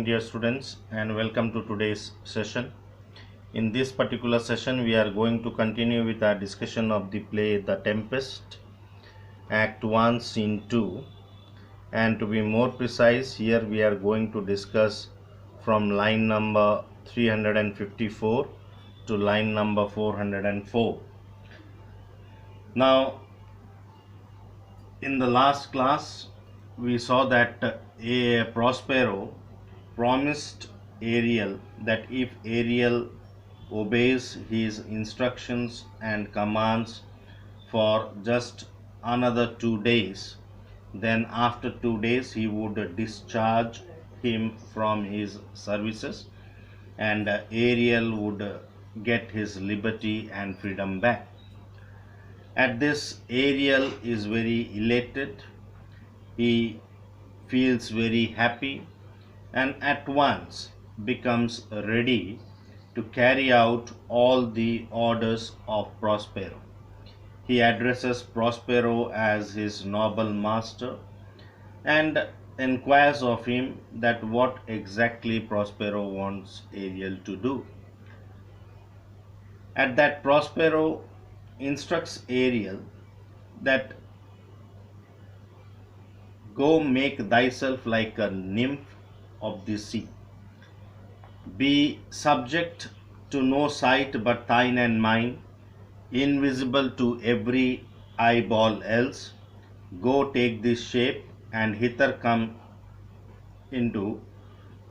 morning, dear students, and welcome to today's session. In this particular session, we are going to continue with our discussion of the play The Tempest, Act 1, Scene 2. And to be more precise, here we are going to discuss from line number 354 to line number 404. Now, in the last class, we saw that Prospero promised Ariel that if Ariel obeys his instructions and commands for just another 2 days, then after 2 days he would discharge him from his services and Ariel would get his liberty and freedom back. At this, Ariel is very elated. He feels very happy and at once becomes ready to carry out all the orders of Prospero. He addresses Prospero as his noble master and inquires of him that what exactly Prospero wants Ariel to do. At that, Prospero instructs Ariel that go make thyself like a nymph of the sea. Be subject to no sight but thine and mine, invisible to every eyeball else. Go take this shape and hither come into,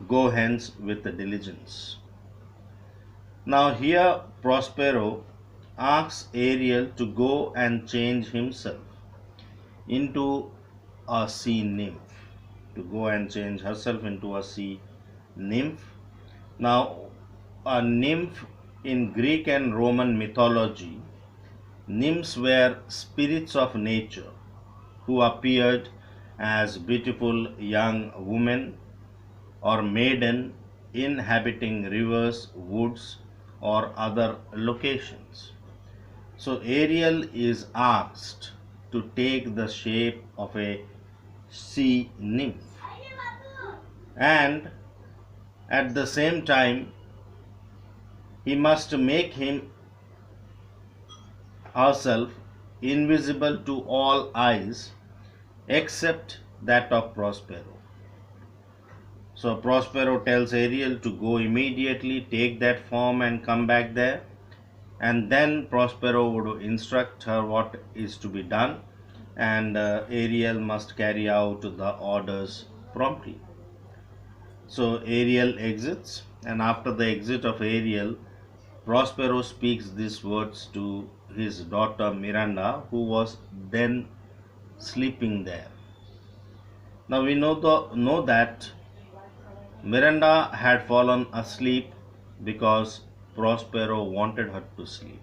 go hence with diligence. Now here Prospero asks Ariel to go and change himself into a sea nymph, to go and change herself into a sea nymph. Now, a nymph in Greek and Roman mythology, nymphs were spirits of nature who appeared as beautiful young women or maiden inhabiting rivers, woods, or other locations. So Ariel is asked to take the shape of a sea nymph, and at the same time he must make herself invisible to all eyes except that of Prospero. So Prospero tells Ariel to go immediately, take that form and come back there, and then Prospero would instruct her what is to be done, and Ariel must carry out the orders promptly. So Ariel exits, and after the exit of Ariel, Prospero speaks these words to his daughter Miranda, who was then sleeping there. Now we know that Miranda had fallen asleep because Prospero wanted her to sleep.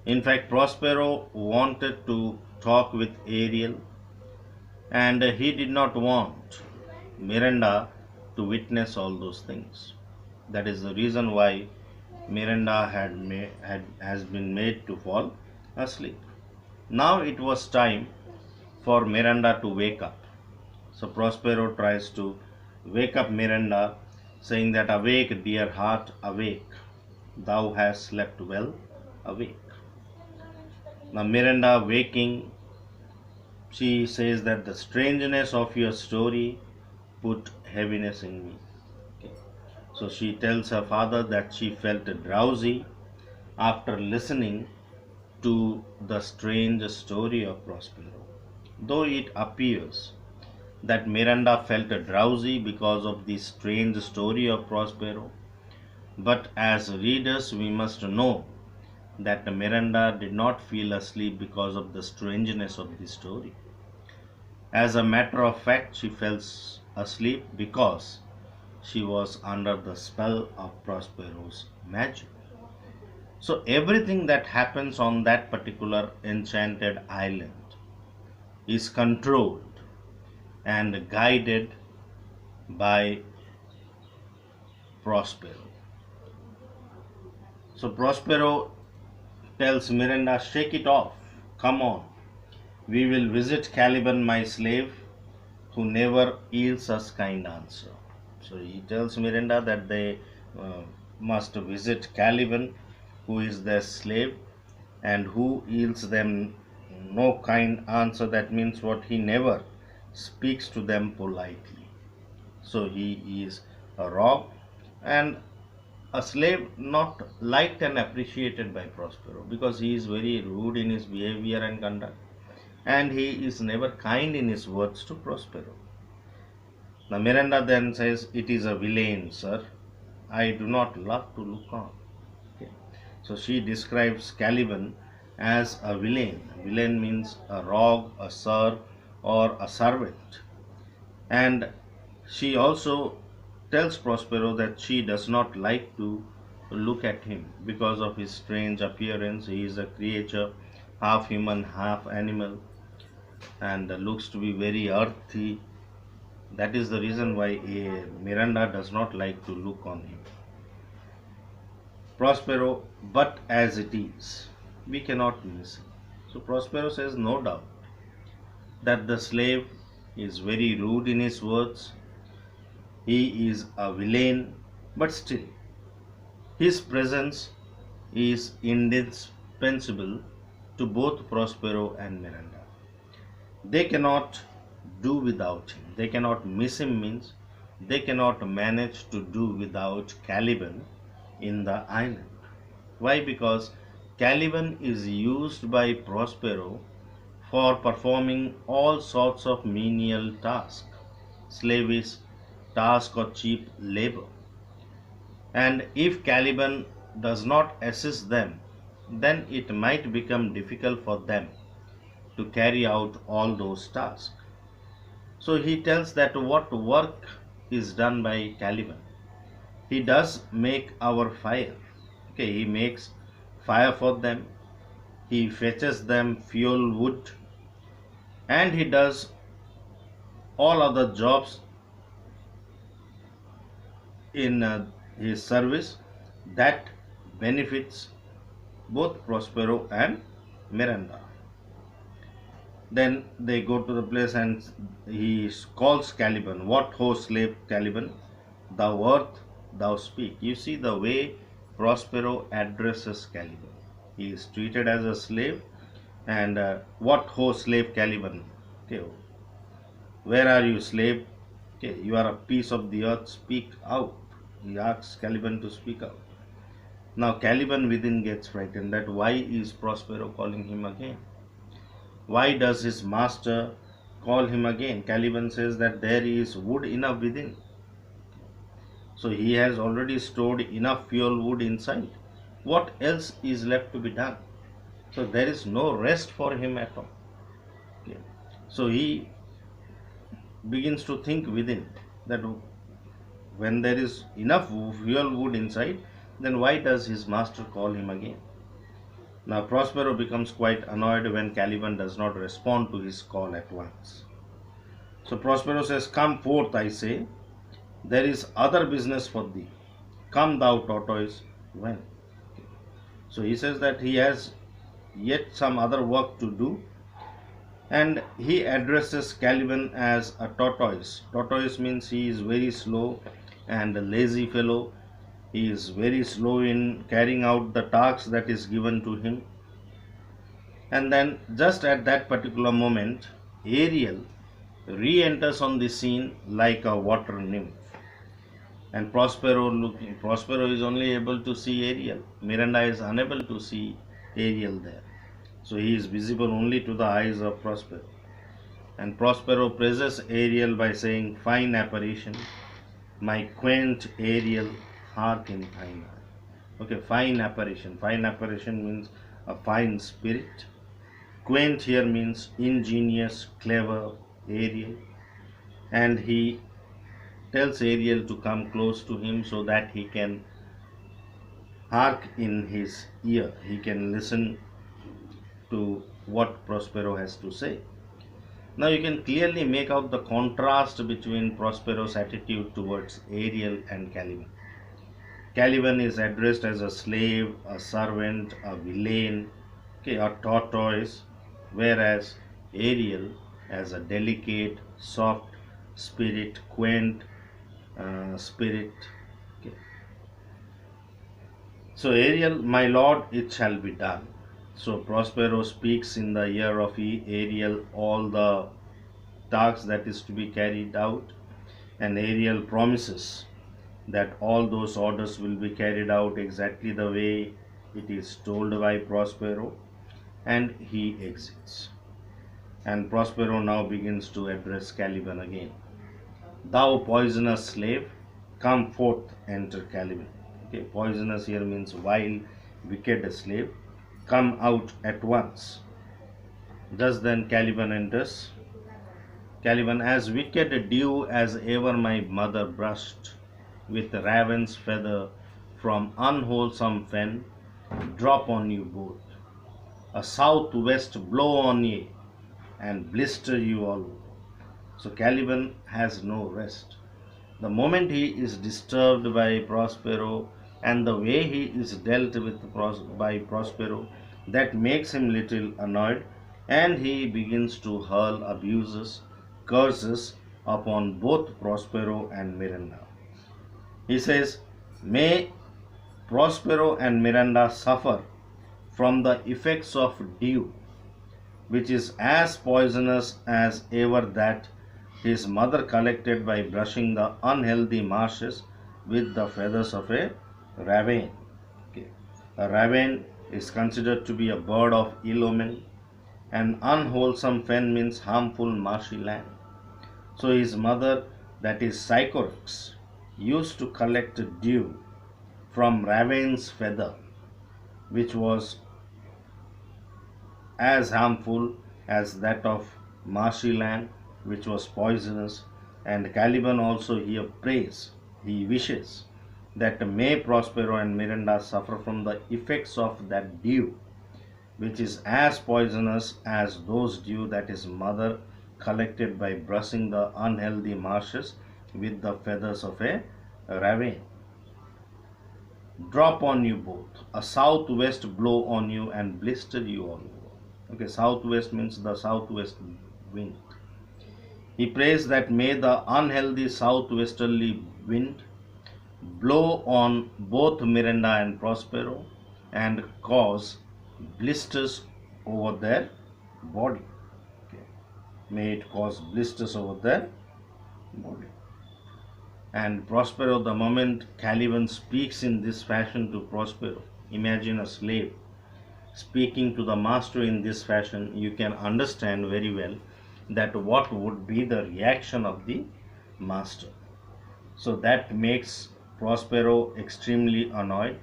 In fact, Prospero wanted to talk with Ariel, and he did not want Miranda to witness all those things. That is the reason why Miranda has been made to fall asleep. Now it was time for Miranda to wake up. So Prospero tries to wake up Miranda, saying that awake, dear heart, awake. Thou hast slept well, awake. Now Miranda waking, she says that the strangeness of your story put heaviness in me. Okay. So she tells her father that she felt drowsy after listening to the strange story of Prospero. Though it appears that Miranda felt drowsy because of the strange story of Prospero, but as readers we must know that Miranda did not feel asleep because of the strangeness of the story. As a matter of fact, she fell asleep because she was under the spell of Prospero's magic. So everything that happens on that particular enchanted island is controlled and guided by Prospero. So Prospero tells Miranda, shake it off, come on. We will visit Caliban, my slave, who never yields us kind answer. So he tells Miranda that they uh, must visit Caliban, who is their slave and who yields them no kind answer. That means what? He never speaks to them politely. So he is a rogue and a slave, not liked and appreciated by Prospero, because he is very rude in his behavior and conduct, and he is never kind in his words to Prospero. Now Miranda then says, "It is a villain, sir. I do not love to look on." Okay. So she describes Caliban as a villain. Villain means a rogue, a sir, or a servant. And she also tells Prospero that she does not like to look at him because of his strange appearance. He is a creature, half human, half animal, and looks to be very earthy. That is the reason why Miranda does not like to look on him. Prospero, but as it is, we cannot miss him. So Prospero says, no doubt that the slave is very rude in his words, he is a villain, but still his presence is indispensable to both Prospero and Miranda. They cannot do without him. They cannot miss him means they cannot manage to do without Caliban in the island. Why? Because Caliban is used by Prospero for performing all sorts of menial tasks, slavish task or cheap labor. And if Caliban does not assist them, then it might become difficult for them to carry out all those tasks. So he tells that what work is done by Caliban. He does make our fire. Okay, he makes fire for them, he fetches them fuel, wood, and he does all other jobs in his service that benefits both Prospero and Miranda. Then they go to the place and he calls Caliban, "What ho, slave Caliban, thou art, thou speak." You see the way Prospero addresses Caliban. He is treated as a slave, and "What ho, slave Caliban." Okay, where are you, slave? Okay, you are a piece of the earth, speak out. He asks Caliban to speak out. Now Caliban within gets frightened that why is Prospero calling him again? Why does his master call him again? Caliban says that there is wood enough within. So he has already stored enough fuel wood inside. What else is left to be done? So there is no rest for him at all. Okay. So he begins to think within that when there is enough fuel wood inside, then why does his master call him again? Now Prospero becomes quite annoyed when Caliban does not respond to his call at once. So Prospero says, "Come forth, I say, there is other business for thee. Come, thou tortoise, when?" So he says that he has yet some other work to do, and he addresses Caliban as a tortoise. Tortoise means he is very slow and a lazy fellow. He is very slow in carrying out the task that is given to him. And then, just at that particular moment, Ariel re enters on the scene like a water nymph. And Prospero is only able to see Ariel. Miranda is unable to see Ariel there. So he is visible only to the eyes of Prospero. And Prospero praises Ariel by saying, "Fine apparition, my quaint Ariel, hark in thine eye." Okay, fine apparition. Fine apparition means a fine spirit. Quaint here means ingenious, clever, Ariel. And he tells Ariel to come close to him so that he can hark in his ear. He can listen to what Prospero has to say. Now you can clearly make out the contrast between Prospero's attitude towards Ariel and Caliban. Caliban is addressed as a slave, a servant, a villain, okay, a tortoise, whereas Ariel as a delicate, soft spirit, quaint, spirit. Okay. So Ariel, my lord, it shall be done. So Prospero speaks in the ear of Ariel all the tasks that is to be carried out, and Ariel promises that all those orders will be carried out exactly the way it is told by Prospero, and he exits. And Prospero now begins to address Caliban again. Thou poisonous slave, come forth, enter Caliban. Okay, poisonous here means vile, wicked slave. Come out at once. Just then Caliban enters. Caliban, as wicked dew as ever my mother brushed, with raven's feather from unwholesome fen, drop on you both. A southwest blow on ye, and blister you all over. So Caliban has no rest. The moment he is disturbed by Prospero and the way he is dealt with by Prospero, that makes him little annoyed, and he begins to hurl abuses, curses upon both Prospero and Miranda. He says, may Prospero and Miranda suffer from the effects of dew, which is as poisonous as ever that his mother collected by brushing the unhealthy marshes with the feathers of a raven. Okay. A raven is considered to be a bird of ill omen, and unwholesome fen means harmful marshy land. So his mother, that is Sycorax, used to collect dew from raven's feather, which was as harmful as that of marshy land, which was poisonous. And Caliban also here prays, he wishes that may Prospero and Miranda suffer from the effects of that dew, which is as poisonous as those dew that his mother collected by brushing the unhealthy marshes with the feathers of a raven. Drop on you both, a southwest blow on you and blister you all over. Okay, southwest means the southwest wind. He prays that may the unhealthy southwesterly wind blow on both Miranda and Prospero and cause blisters over their body. Okay. May it cause blisters over their body. And Prospero, the moment Caliban speaks in this fashion to Prospero, imagine a slave speaking to the master in this fashion, you can understand very well that what would be the reaction of the master. So that makes Prospero extremely annoyed,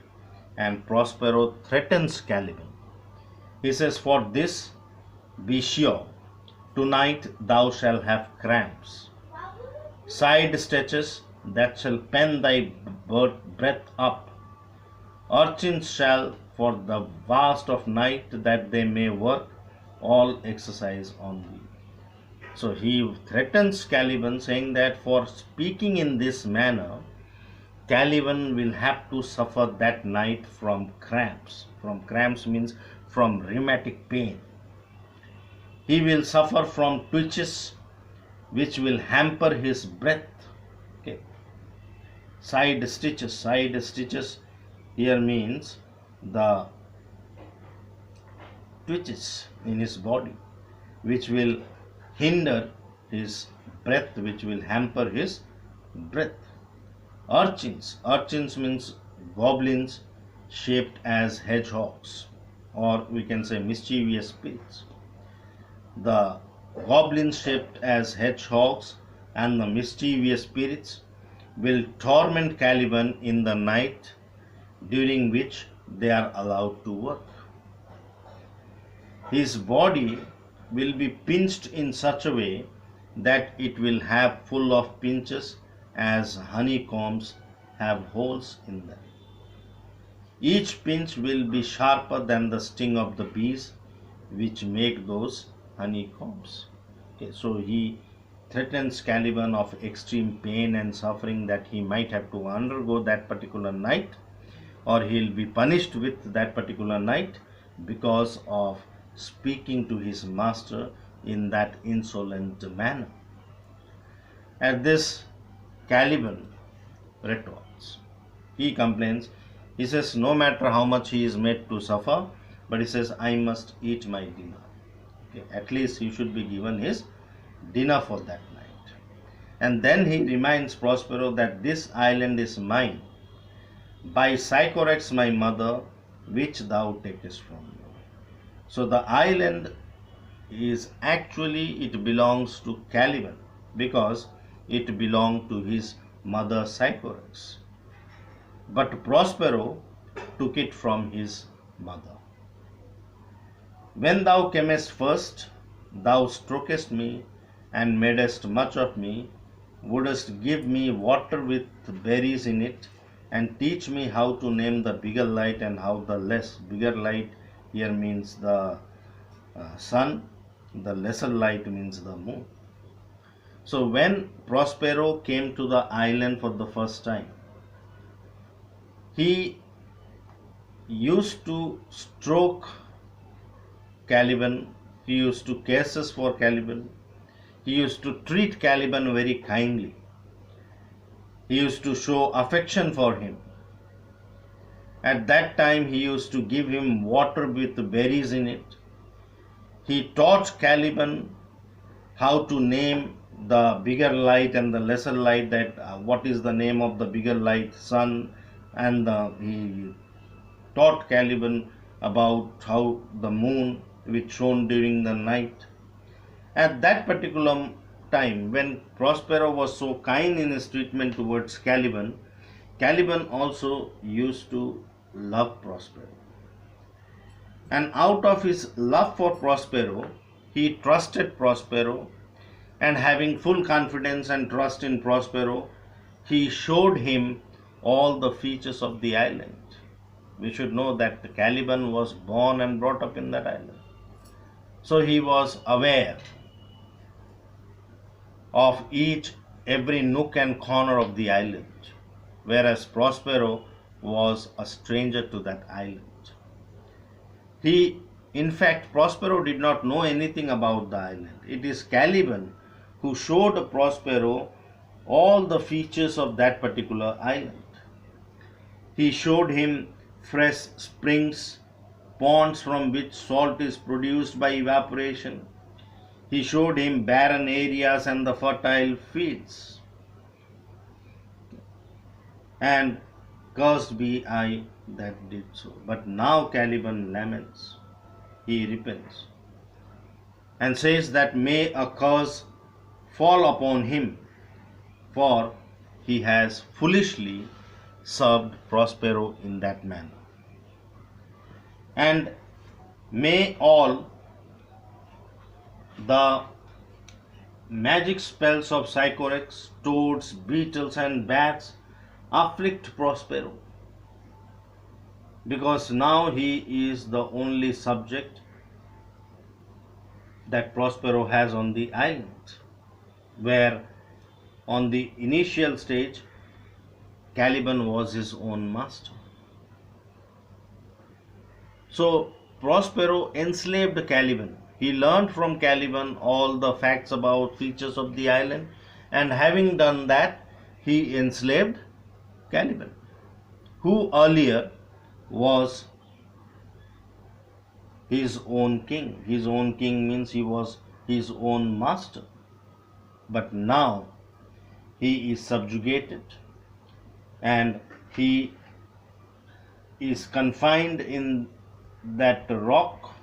and Prospero threatens Caliban. He says, for this be sure, tonight thou shalt have cramps, side stretches that shall pen thy breath up. Urchins shall for the vast of night that they may work all exercise on thee. So he threatens Caliban, saying that for speaking in this manner, Caliban will have to suffer that night from cramps. From cramps means from rheumatic pain. He will suffer from twitches which will hamper his breath. Okay. Side stitches here means the twitches in his body which will hinder his breath, which will hamper his breath. Urchins means goblins shaped as hedgehogs, or we can say mischievous spirits. The goblins shaped as hedgehogs and the mischievous spirits will torment Caliban in the night during which they are allowed to work. His body will be pinched in such a way that it will have full of pinches as honeycombs have holes in them. Each pinch will be sharper than the sting of the bees which make those honeycombs. Okay, so he threatens Caliban of extreme pain and suffering that he might have to undergo that particular night, or he'll be punished with that particular night because of speaking to his master in that insolent manner. At this, Caliban retorts. He complains. He says no matter how much he is made to suffer, but he says, I must eat my dinner. Okay, at least he should be given his dinner for that night. And then he reminds Prospero that this island is mine by Sycorax my mother, which thou takest from me. So the island is actually, it belongs to Caliban because it belonged to his mother Sycorax. But Prospero took it from his mother. When thou camest first, thou strokest me and madest much of me, wouldst give me water with berries in it, and teach me how to name the bigger light and how the less. Bigger light here means the sun, the lesser light means the moon. So when Prospero came to the island for the first time, he used to stroke Caliban, he used to caresses for Caliban, he used to treat Caliban very kindly, he used to show affection for him. At that time he used to give him water with berries in it. He taught Caliban how to name the bigger light and the lesser light, that what is the name of the bigger light, sun, and he taught Caliban about how the moon which shone during the night. At that particular time, when Prospero was so kind in his treatment towards Caliban, Caliban also used to love Prospero. And out of his love for Prospero, he trusted Prospero, and having full confidence and trust in Prospero, he showed him all the features of the island. We should know that Caliban was born and brought up in that island. So he was aware of every nook and corner of the island, whereas Prospero was a stranger to that island. In fact, Prospero did not know anything about the island. It is Caliban who showed Prospero all the features of that particular island. He showed him fresh springs, ponds from which salt is produced by evaporation. He showed him barren areas and the fertile fields. And cursed be I that did so. But now Caliban laments, he repents, and says that may a curse fall upon him, for he has foolishly served Prospero in that manner. And may all the magic spells of Sycorax, toads, beetles, and bats afflict Prospero, because now he is the only subject that Prospero has on the island, where on the initial stage Caliban was his own master. So Prospero enslaved Caliban. He learned from Caliban all the facts about features of the island, and having done that, he enslaved Caliban, who earlier was his own king. His own king means he was his own master. But now he is subjugated and he is confined in that rock,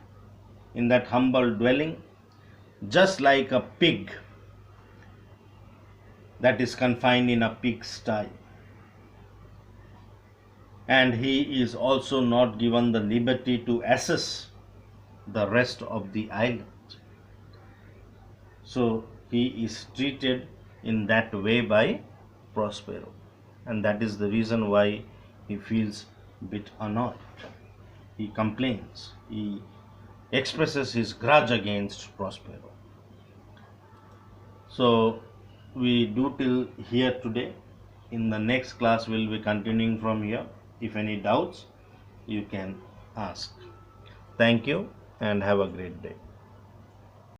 in that humble dwelling, just like a pig that is confined in a pigsty. And he is also not given the liberty to assess the rest of the island. So he is treated in that way by Prospero, and that is the reason why he feels a bit annoyed. He complains, he expresses his grudge against Prospero. So we do till here today. In the next class we'll be continuing from here. If any doubts, you can ask. Thank you and have a great day.